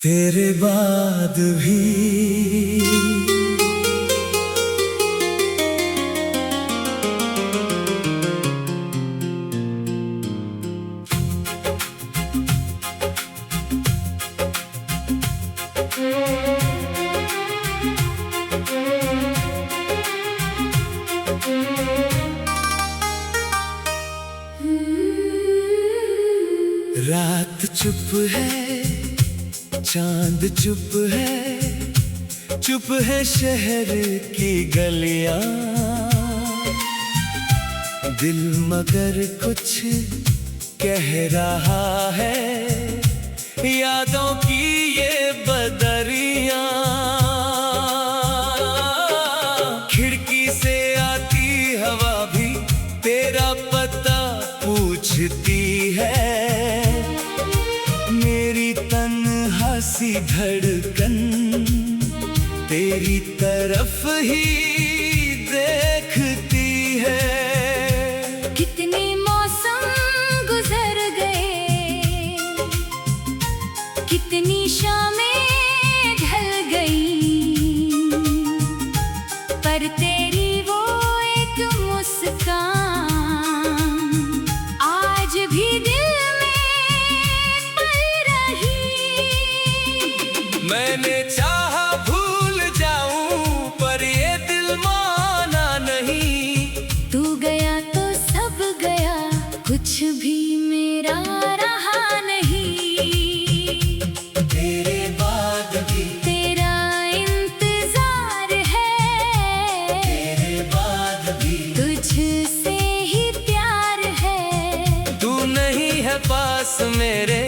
तेरे बाद भी रात चुप है, चांद चुप है शहर की गलियां। दिल मगर कुछ कह रहा है, यादों की ये बदरियां। खिड़की से आती हवा भी तेरा पता पूछती है। मेरी तन्हा सी धड़कन तेरी तरफ ही देखती है। कितने मौसम गुजर गए, कितनी शामें ढल गई, पर तेरी वो एक मुस्कान आज भी दिल मैंने चाहा भूल जाऊं पर ये दिल माना नहीं। तू गया तो सब गया, कुछ भी मेरा रहा नहीं। तेरे बाद भी तेरा इंतजार है, तेरे बाद भी तुझसे ही प्यार है। तू नहीं है पास मेरे,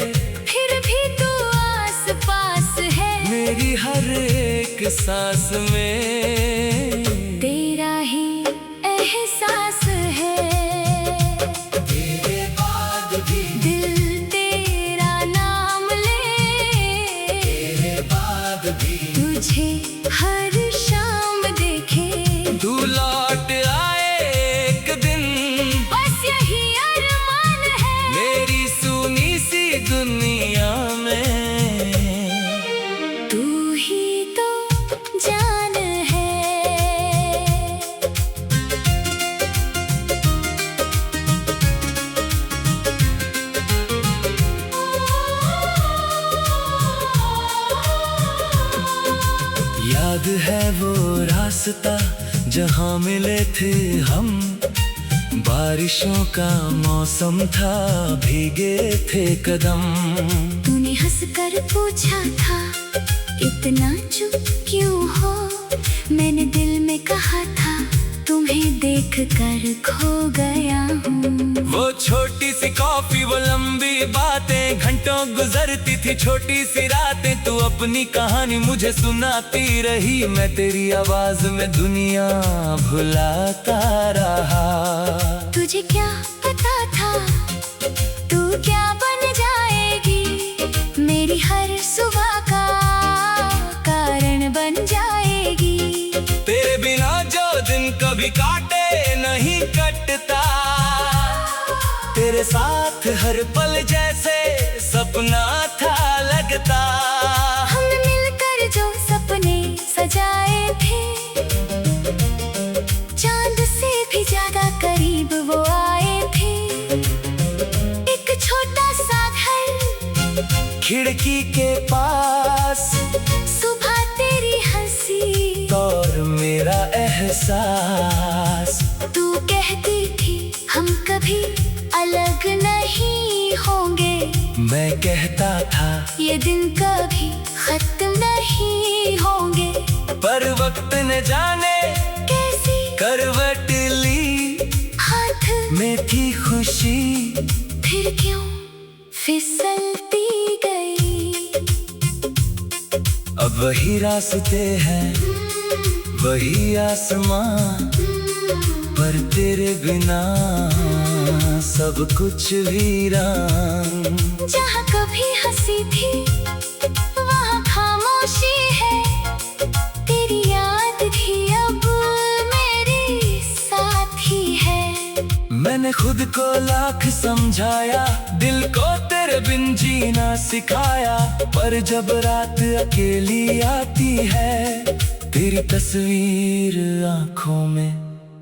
फिर भी तू आस पास है। मेरी हर एक सांस में तेरा ही एहसास है। तेरे बाद भी दिल तेरा नाम ले, तेरे बाद भी तुझे हर शाम देखे। तू लौट आए एक दिन, बस यही अरमान है मेरी सुनी सी दुनिया में। तू ही तो जान है। याद है वो रास्ता जहाँ मिले थे हम, बारिशों का मौसम था, भीगे थे कदम। तूने हंस कर पूछा था इतना चुप क्यों हो, मैंने दिल में कहा था तुम्हें देख कर खो गया हूँ। वो छोटी सी कॉफी, वो लंबी बातें, घंटों गुजरती थी छोटी सी रातें। तू अपनी कहानी मुझे सुनाती रही, मैं तेरी आवाज में दुनिया भुलाता रहा। तुझे क्या पता था तू क्या बन जाएगी, मेरी हर सुबह का कारण बन जाएगी। तेरे बिना जो दिन कभी काटे नहीं कटता, तेरे साथ हर पल जैसे सपना था लगता। हमने मिलकर जो सपने सजाए थे, चांद से भी ज्यादा करीब वो आए थे। एक छोटा सा घर खिड़की के पास, सुबह तेरी हंसी और मेरा एहसास। तू कहती थी हम कभी अलग नहीं होंगे, मैं कहता था ये दिन कभी खत्म नहीं होंगे। पर वक्त ने जाने कैसी करवट ली, हाथ में थी खुशी फिर क्यों फिसलती गई। अब वही रास्ते हैं, वही आसमां, पर तेरे बिना सब कुछ वीरान। जहाँ कभी हंसी थी वहाँ खामोशी है, तेरी याद भी अब मेरे साथ ही है। मैंने खुद को लाख समझाया, दिल को तेरे तेरे बिन जीना सिखाया, पर जब रात अकेली आती है, तेरी तस्वीर आंखों में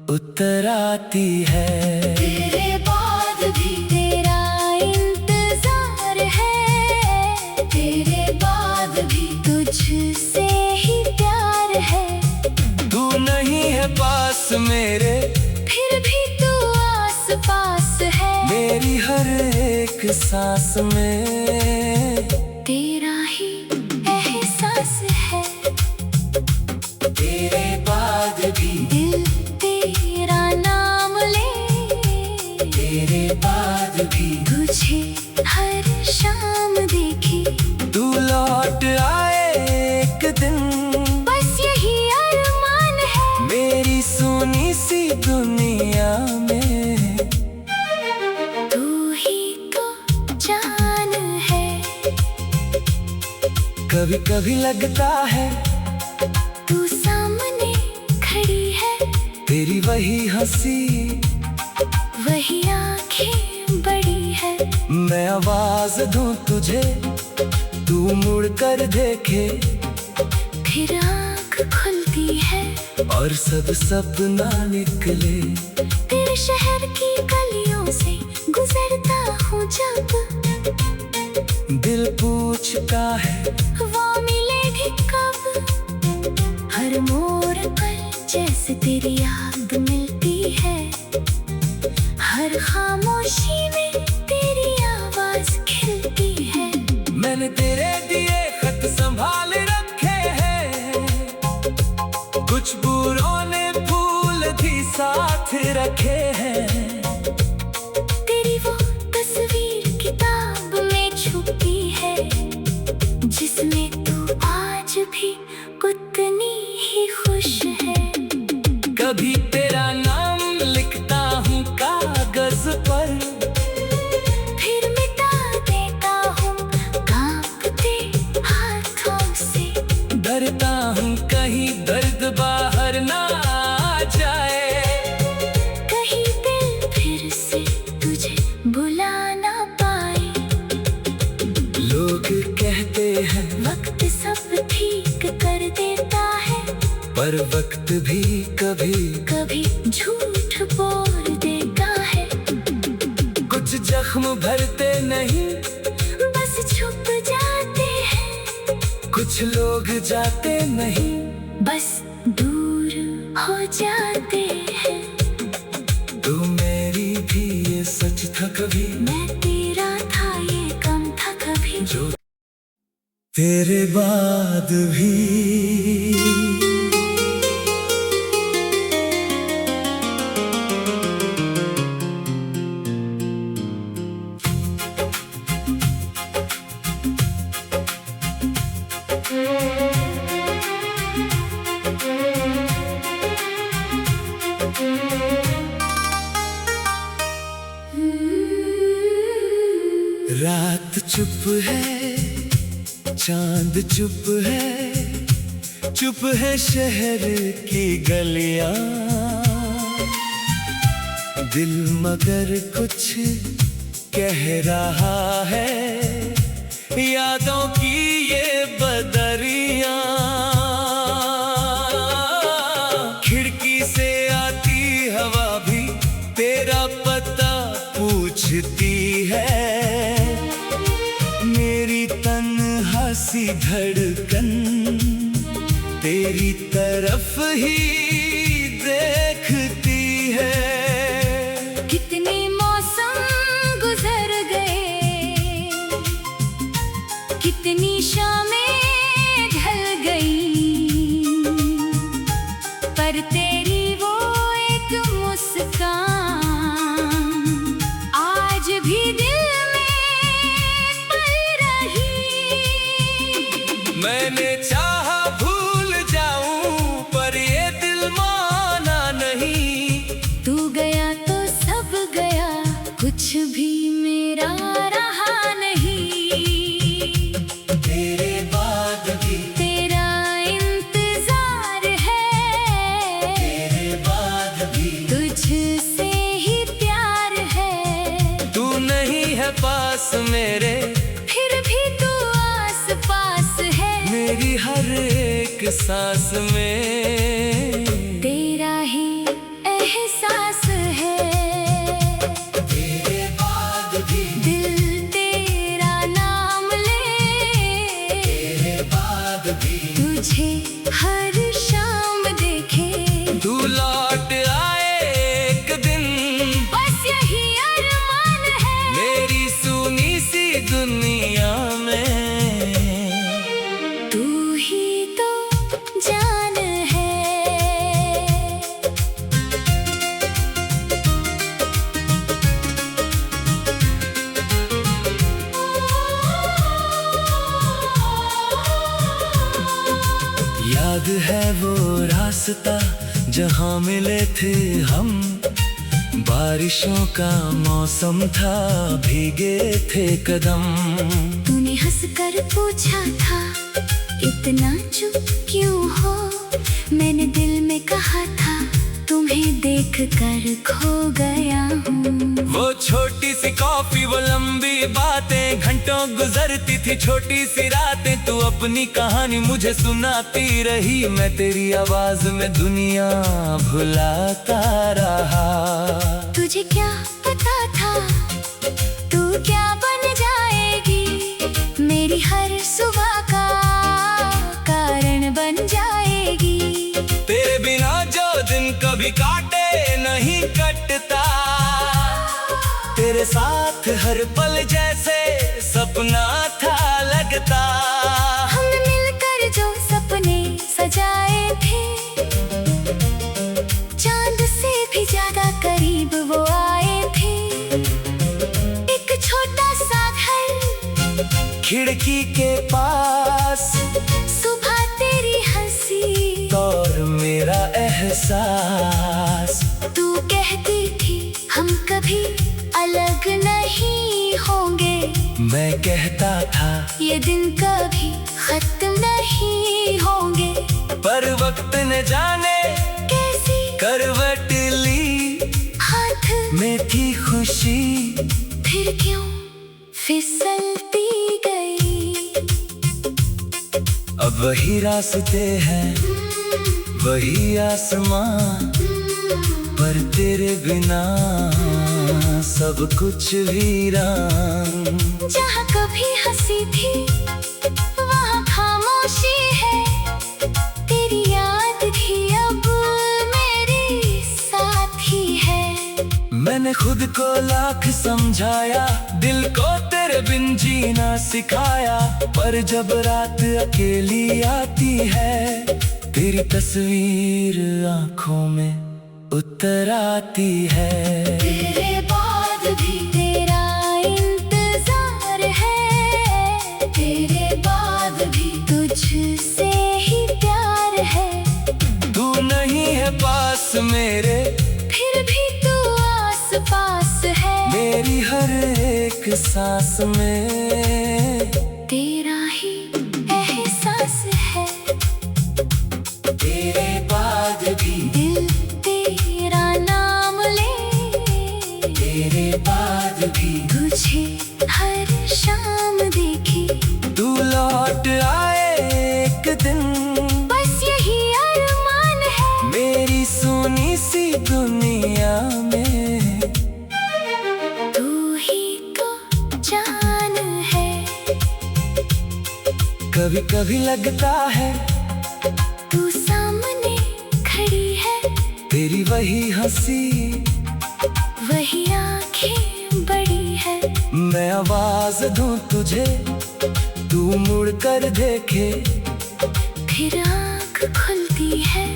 उतर आती है। तेरे बाद भी तेरा इंतजार है, तेरे बाद भी तुझसे ही प्यार है। तू नहीं है पास मेरे, फिर भी तू आस पास है। मेरी हर एक सांस में तेरा ही एहसास है। तेरे बाद भी दिल तेरा नाम ले, तेरे बाद भी तुझे हर शाम देखी। तू लौट आए एक दिन, बस यही अरमान है मेरी सोनी सी दुनिया में। तू ही तो जान है। कभी कभी लगता है तू सामने खड़ी है, तेरी वही हंसी, वही आंखें बड़ी है। मैं आवाज दूं तुझे, तू मुड़ कर देखे, फिर आँख खुलती है और सब सपना निकले। तेरे शहर की गलियों से गुजरता हूँ जब, दिल पूछता है वो मिलेगी कब। हर मोड़ पर जैसे तेरी याद मिलती है, हर खामोशी में तेरी आवाज खिलती है। मैंने तेरे दिए खत संभाल रखे हैं, कुछ बुरों ने फूल भी साथ रखे हैं। तेरी वो तस्वीर किताब में छुपी है, जिसमें तू आज भी उतनी ही खुश है। कभी तेरा नाम लिखता हूँ कागज पर, फिर मिटा देता हूँ कांपते हाथों से। डरता हूँ कहीं दर्द बाहर ना आ जाए, कहीं दिल फिर से तुझे बुला ना पाए। लोग कहते हैं वक्त सब ठीक कर देता है, पर वक्त भी कभी कभी झूठ बोल देता है। कुछ जख्म भरते नहीं, बस छुप जाते हैं। कुछ लोग जाते नहीं, बस दूर हो जाते हैं। तू मेरी भी ये सच था कभी, मैं तेरा था ये कम था कभी। जो तेरे बाद भी। रात चुप है, चांद चुप है, चुप है शहर की गलियां। दिल मगर कुछ कह रहा है, यादों की ये बदरियां। खिड़की से आती हवा भी तेरा पता पूछती है, मेरी तन्हा सी धड़कन तेरी तरफ ही देखती है। कितने मौसम गुजर गए, कितनी शामें ढल गई, पर तेरी वो एक मुस्कान आज भी दिल में पल रही। मैंने चाहा भूल जाऊं, पर ये दिल माना नहीं। तू गया तो सब गया, कुछ भी मेरा रहा नहीं। तेरे बाद भी तेरा इंतजार है, तेरे बाद भी तुझसे ही प्यार है। तू नहीं है पास मेरे, एक सांस में तेरा ही एहसास है। तेरे बाद भी दिल तेरा नाम ले, तेरे बाद भी तुझे हर शाम देखे। तू लौट आए एक दिन, बस यही अरमान है मेरी सुनी सी दुनिया में। तू ही तो जान है। याद है वो रास्ता जहाँ मिले थे हम, बारिशों का मौसम था, भीगे थे कदम। तूने हंस कर पूछा था इतना चुप क्यों हो, मैंने दिल में कहा था तुम्हें देख कर खो गया हूँ। वो छोटी सी कॉफी, वो लंबी बातें, घंटों गुजरती थी छोटी सी रातें। तू अपनी कहानी मुझे सुनाती रही, मैं तेरी आवाज में दुनिया भुलाता रहा। तुझे क्या पता था तू क्या बन जाएगी, मेरी हर सुबह का कारण बन जाएगी। तेरे बिना जो दिन कभी काटे नहीं कटता, तेरे साथ हर पल जैसे सपना था लगता। हमने मिलकर जो सपने सजाए थे, चांद से भी ज्यादा करीब वो आए थे। एक छोटा सा घर खिड़की के पास, सुबह तेरी हंसी और मेरा एहसास। तू कहती थी हम कभी अलग नहीं होंगे, मैं कहता था ये दिन कभी खत्म नहीं होंगे। पर वक्त ने जाने कैसी करवट ली, हाथ में थी खुशी फिर क्यों फिसलती गई। अब वही रास्ते हैं वही आसमां, पर तेरे बिना सब कुछ वीरान। जहाँ कभी हंसी थी वहाँ खामोशी है, तेरी याद भी अब मेरे साथ ही है। मैंने खुद को लाख समझाया, दिल को तेरे बिन जीना सिखाया, पर जब रात अकेली आती है, तेरी तस्वीर आंखों में उतर आती है। तेरे बाद भी तेरा इंतजार है, तेरे बाद भी तुझसे ही प्यार है। तू नहीं है पास मेरे, फिर भी तू आस पास है, मेरी हर एक सांस में तेरा ही एहसास है। तेरे बाद भी दिल तेरा नाम ले, तेरे बाद भी तुझे हर शाम देखी। तू लौट आए एक दिन, बस यही अरमान है मेरी सुनी सी दुनिया में। तू ही तो जान है। कभी कभी लगता है तू सामने खड़ी है, तेरी वही हंसी, वही आंखें बड़ी है। मैं आवाज दूं तुझे, तू मुड़ कर देखे, फिर आँख खुलती है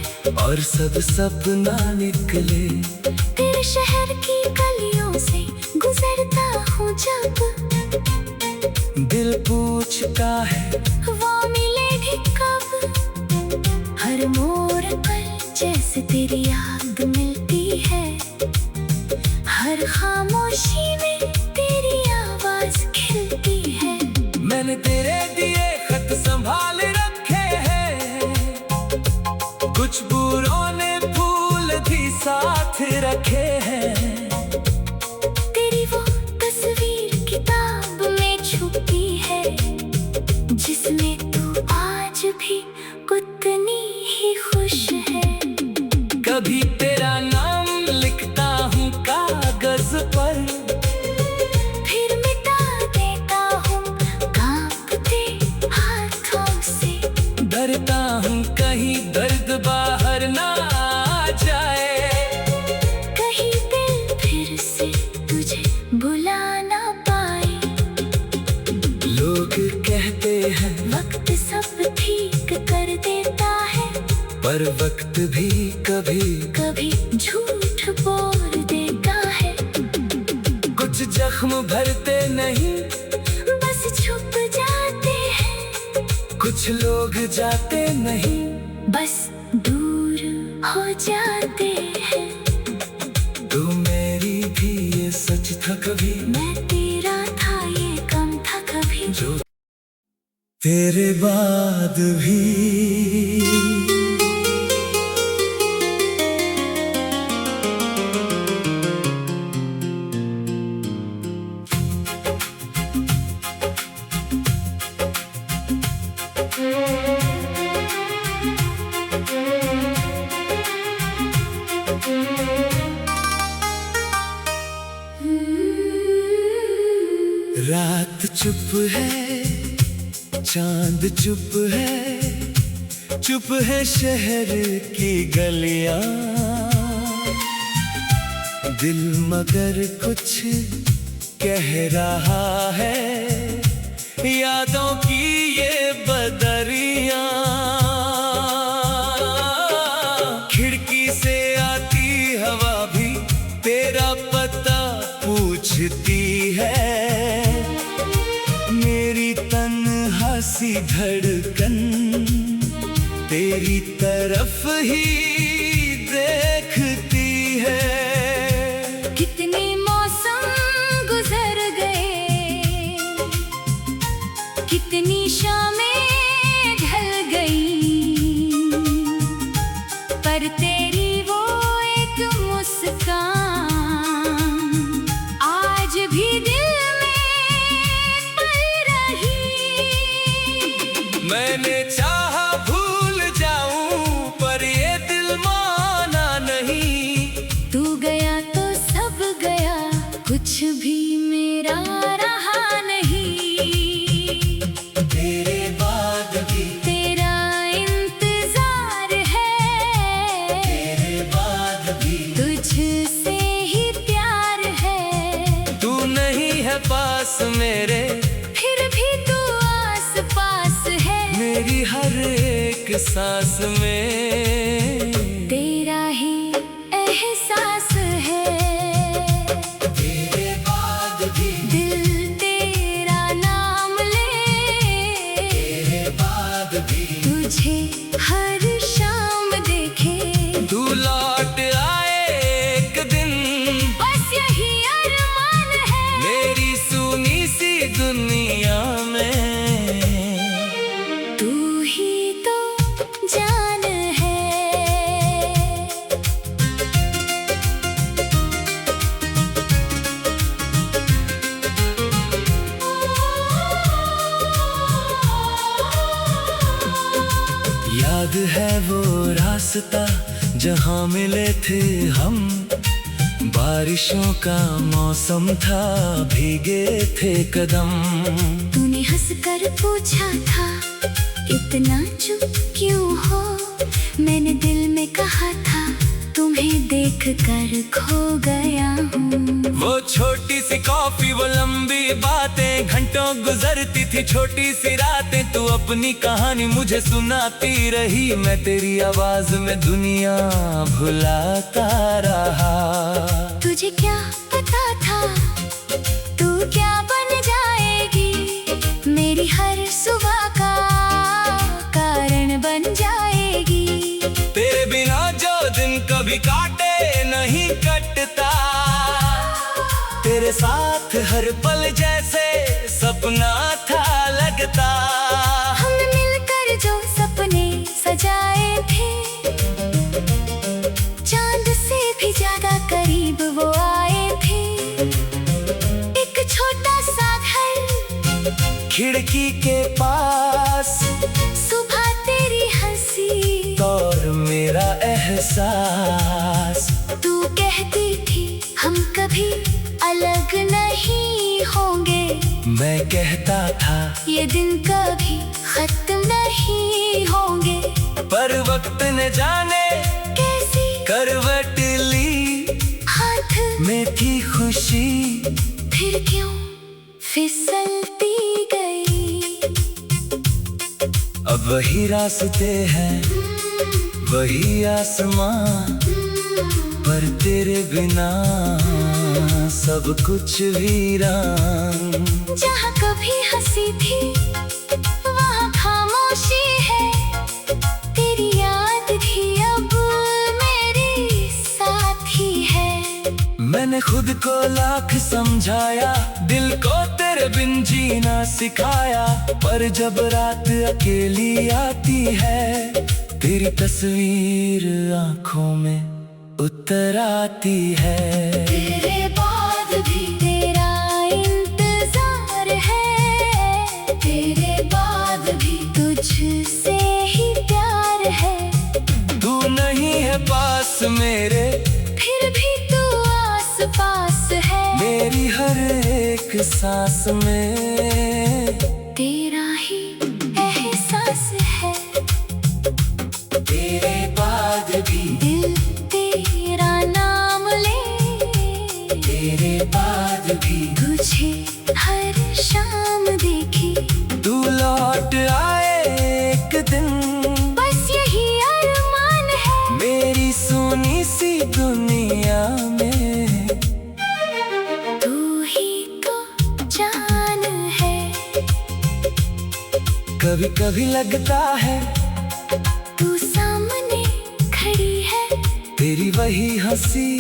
और सब सपना निकले। तेरे शहर की गलियों से गुजरता हूँ जब, दिल पूछता है वो मिलेगी कब। हर मोड़ पर जैसे तेरी याद मिलती है, हर खामोशी में तेरी आवाज खिलती है। मैंने तेरे दिए खत संभाल रखे हैं, कुछ बुरों ने फूल भी साथ रखे हैं। तेरी वो तस्वीर किताब में छुपी है, जिसमें तू आज भी उतना भरता हूँ कहीं दर्द बाहर ना आ जाए, कहीं दिल फिर से तुझे बुला ना पाए। लोग कहते हैं वक्त सब ठीक कर देता है, पर वक्त भी कभी कभी झूठ बोल देता है। कुछ जख्म भरते नहीं, बस छुप जाते हैं। कुछ लोग जाते नहीं, बस दूर हो जाते हैं। तू मेरी भी ये सच था कभी, मैं तेरा था ये कम था कभी। जो तेरे बाद भी रात चुप है, चांद चुप है, चुप है शहर की गलियां। दिल मगर कुछ कह रहा है, यादों की ये बदरियां। खिड़की से आती हवा भी तेरा पता पूछती है। मेरी तन्हा सी धड़कन तेरी तरफ ही देखती है। कितने मौसम गुजर गए, कितनी शामें ढल गई, पर तेरी वो एक मुस्कान आज भी दिल में पल रही। मैंने चाहा भूल जाऊं, पर ये दिल माना नहीं। तू गया तो सब गया, कुछ भी मेरा रहा नहीं। तेरे बाद भी तेरा इंतजार है, तेरे बाद भी तुझसे ही प्यार है। तू नहीं है पास मेरे, फिर भी तू आस पास है। मेरी हर एक सांस में तेरा ही एहसास है। तेरे बाद भी दिल तेरा नाम ले, तेरे बाद भी तुझे हर शाम देखे। तू लौट आए एक दिन, बस यही अरमान है मेरी सुनी सी दुनिया में। तू ही तो जान है। याद है वो रास्ता जहाँ मिले थे हम, बारिशों का मौसम था, भीगे थे कदम। तूने हंस कर पूछा था, इतना चुप क्यों हो? मैंने दिल में कहा था, तुम्हें देख कर खो गया हूँ। वो छोटी सी कॉफी, वो लंबी बातें, घंटों गुजरती थी छोटी सी रातें। तू अपनी कहानी मुझे सुनाती रही, मैं तेरी आवाज में दुनिया भुलाता रहा। तुझे क्या पता था तू क्या बन जाएगी, मेरी हर सुबह का कारण बन जाएगी। तेरे बिना जो दिन कभी काटे नहीं कटता, तेरे साथ हर पल जैसे सपना था लगता। हमने मिलकर जो सपने सजाए थे, चांद से भी ज्यादा करीब वो आए थे। एक छोटा सा घर खिड़की के पास, सुबह तेरी हंसी और मेरा एहसास। तू कहती थी हम कभी अलग नहीं होंगे, मैं कहता था ये दिन कभी खत्म नहीं होंगे। पर वक्त न जाने कैसी करवट ली, हाथ में थी खुशी फिर क्यों फिसलती गई। अब वही रास्ते हैं वही आसमां, पर तेरे बिना सब कुछ वीरान। जहाँ कभी हंसी थी वहाँ खामोशी है, तेरी याद भी अब मेरी साथी है। मैंने खुद को लाख समझाया, दिल को तेरे बिन जीना सिखाया, पर जब रात अकेली आती है, तेरी तस्वीर आंखों में उतर आती है। तेरे बाद भी तेरा इंतजार है, तेरे बाद भी तुझसे ही प्यार है। तू नहीं है पास मेरे, फिर भी तू आस पास है, मेरी हर एक सांस में तेरा ही एहसास है। तेरे बाद भी दिल तेरा नाम ले, तेरे बाद भी तुझे हर शाम देखी, तू लौट आए एक दिन, बस यही अरमान है मेरी सोनी सी दुनिया में। तू ही तो जान है। कभी कभी लगता है तू सामने खड़ी है, तेरी वही हंसी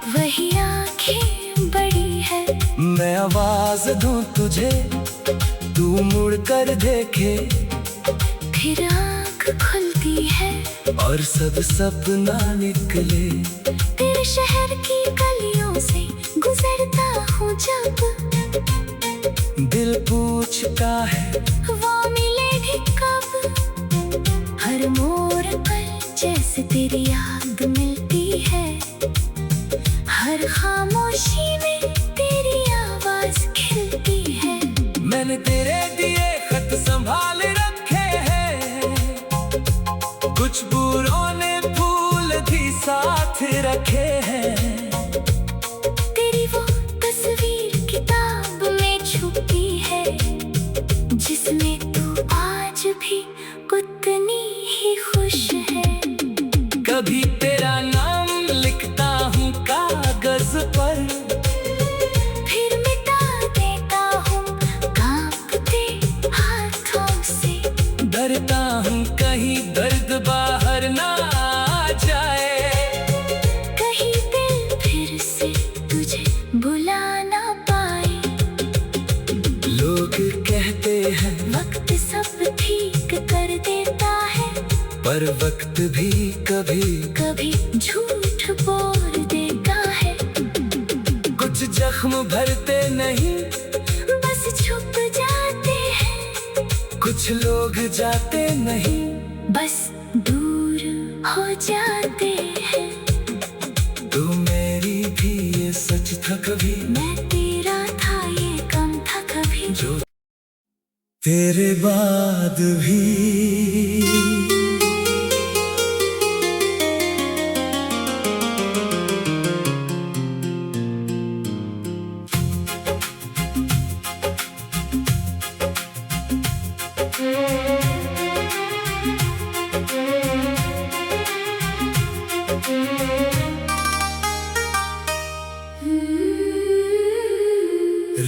वही आंखें बड़ी है। मैं आवाज दूं तुझे, तू मुड़ कर देखे, फिर आँख खुलती है और सब सपना निकले। तेरे शहर की गलियों से गुजरता हूँ जब, दिल पूछता है वो मिलेगी कब। हर मोड़ पर जैसे तेरी याद मिलती है, हर खामोशी में तेरी आवाज खिलती है। मैंने तेरे दिए खत संभाल रखे हैं, कुछ बुरों ने फूल भी साथ रखे हैं। तेरी वो तस्वीर किताब में छुपी है, जिसमें तू आज भी उतनी ही खुश है। कभी तेरा नाम लिखता हूँ कागज पर, फिर मिटा देता हूँ कांपते हाथों से। डरता हूँ कहीं दर्द बाहर ना आ जाए, कहीं दिल फिर से तुझे बुला ना पाए। लोग कहते हैं वक्त सब ठीक कर देता है, पर वक्त भी कभी कभी झूठ बोल देता है। कुछ जख्म भरते नहीं, बस छुप जाते हैं, कुछ लोग जाते नहीं, बस दूर हो जाते हैं। तू मेरी भी ये सच था कभी, मैं तेरा था ये कम था कभी, जो तेरे बाद भी।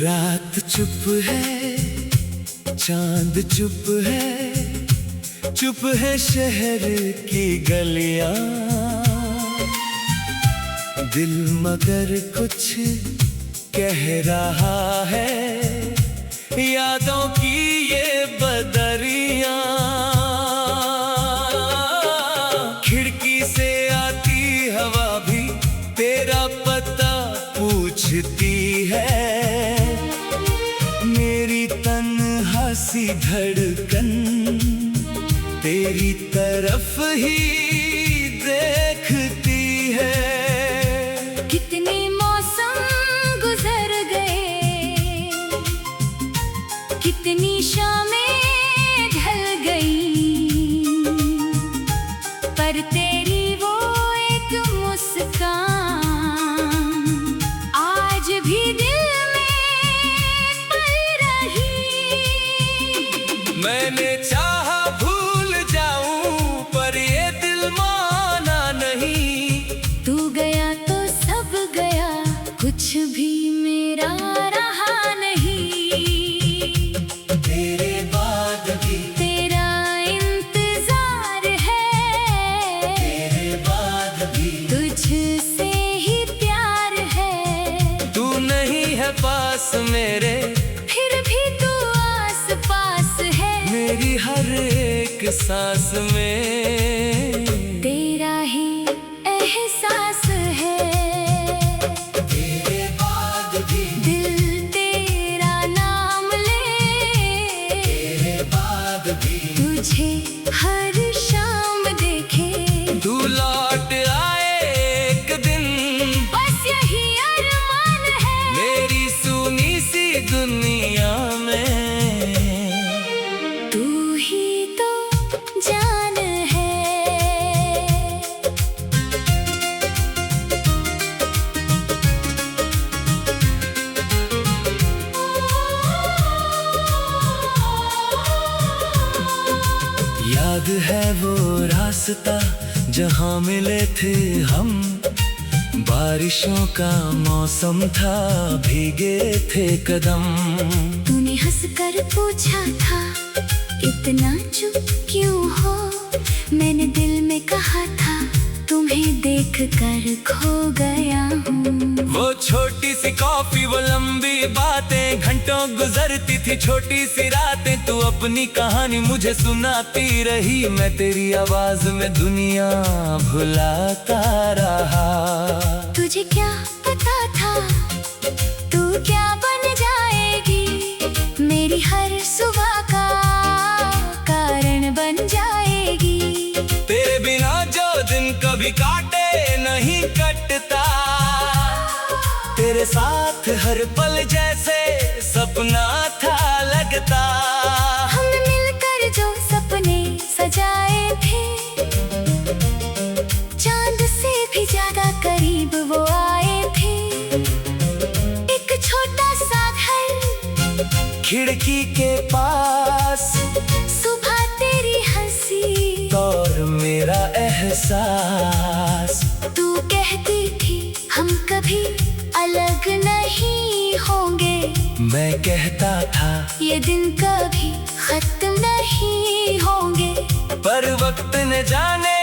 रात चुप है, चांद चुप है शहर की गलियां। दिल मगर कुछ कह रहा है, यादों की ये बदरियां। खिड़की से आती हवा भी तेरा पता पूछती है, मेरी तन्हा सी धड़कन तेरी तरफ ही देखती है। कितने मौसम गुजर गए, कितनी शामें मैंने चाहा भूल जाऊं पर ये दिल माना नहीं। तू गया तो सब गया, कुछ भी मेरा रहा नहीं। तेरे बाद भी तेरा इंतजार है, तेरे बाद भी तुझसे ही प्यार है। तू नहीं है पास मेरे, फिर भी तू आस पास है। मेरी हर एक सांस में तेरा ही एहसास है। तेरे बाद भी दिल तेरा नाम ले, तेरे बाद भी तुझे हर शाम देखे। तू लौट आए एक दिन, बस यही अरमान है मेरी सुनी सी दुनिया में। तू ही तो जान है। याद है वो रास्ता जहाँ मिले थे हम, बारिशों का मौसम था, भीगे थे कदम। तूने हंस कर पूछा था, इतना चुप क्यों हो? मैंने दिल में कहा था, तुम्हें देख कर खो गया हूँ। वो छोटी सी कॉफी, वो लंबी बातें, घंटों गुजरती थी छोटी सी रातें। तू अपनी कहानी मुझे सुनाती रही, मैं तेरी आवाज में दुनिया भुलाता रहा। तुझे क्या पता था तू क्या बन जाएगी, मेरी हर सुबह का कारण बन जाएगी। तेरे बिना जो दिन कभी काटे नहीं कटता, तेरे साथ हर पल जैसे सपना था लगता। हमने मिलकर जो सपने सजाए थे, चांद से भी ज्यादा करीब वो आए थे। एक छोटा सा घर, खिड़की के पास, सुबह तेरी हंसी और मेरा एहसास। तू कहती थी हम कभी अलग नहीं होंगे, मैं कहता था ये दिन कभी खत्म नहीं होंगे। पर वक्त ने जाने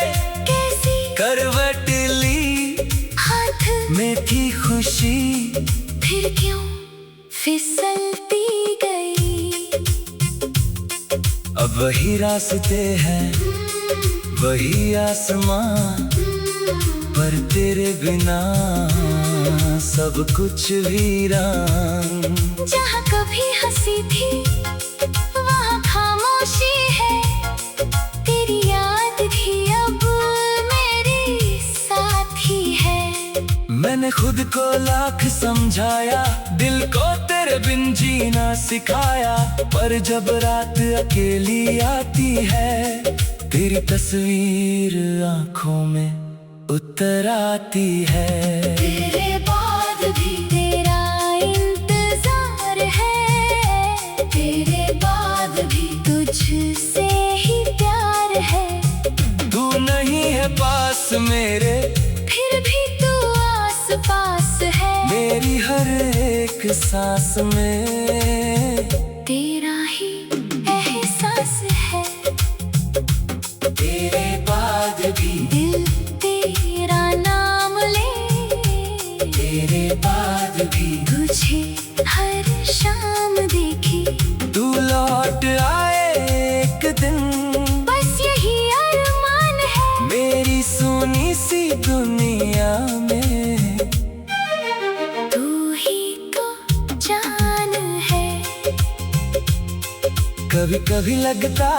कैसी करवट ली, हाथ में थी खुशी, फिर क्यों फिसलती गई। अब वही रास्ते हैं, वही आसमां, पर तेरे बिना सब कुछ वीरान। जहाँ कभी हंसी थी वहाँ खामोशी है, तेरी याद भी अब मेरे साथ ही है। मैंने खुद को लाख समझाया, दिल को तेरे बिन जीना सिखाया, पर जब रात अकेली आती है, तेरी तस्वीर आंखों में उतर आती है। तेरे बाद भी तेरा इंतजार है, तेरे बाद भी तुझसे ही प्यार है। तू नहीं है पास मेरे, फिर भी तू आस पास है, मेरी हर एक सांस में तेरा ही एहसास है। तेरे बाद भी दिल तेरा नाम ले, तेरे बाद भी तुझे हर शाम देखी। तू लौट आए एक दिन, बस यही अरमान है मेरी सोनी सी दुनिया में। तू ही तो जान है। कभी कभी लगता